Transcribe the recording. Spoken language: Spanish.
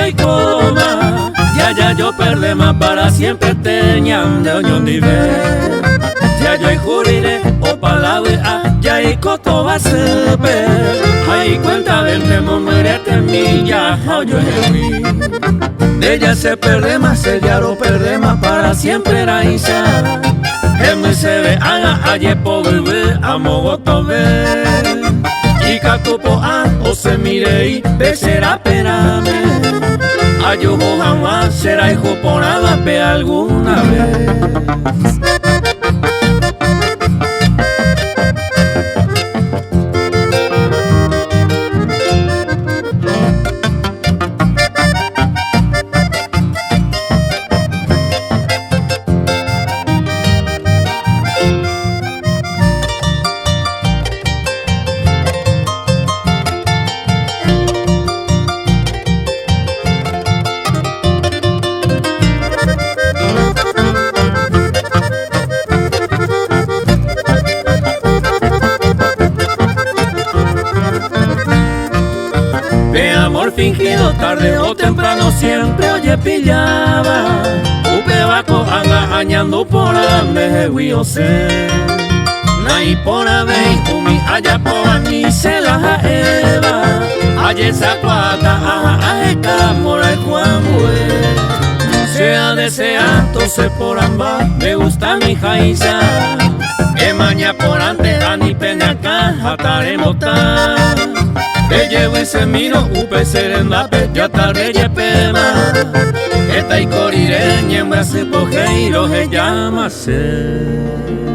y coma. Ya yo perdí más para siempre teñan de oñón nivel. Ya yo y juriré o palabra ya y coto va a ser. Ahí cuenta del temo muérete mi ya yo y de ella se perde más, ella lo perde más para siempre era Isa. Me se ve haga ayer por vivir amo voto ver. Y catupo o se mire y becerá perame. Ayujo jamás será hijo por nada ve alguna vez. De amor fingido tarde o temprano siempre oye pillaba. Upe vaco anda añando por ande huio se. Nai por ave umi allá por ni se la eva. Ayer sacuata ajeca mora el cuamue. Sea deseado se por ambas me gusta mi jaiza. Que maña por ante ani pena caja taremos tan. Te llevo ese miro, upe serenda, ya tarde ye pema. Esta y corireña en brase pojeiro se llama ser.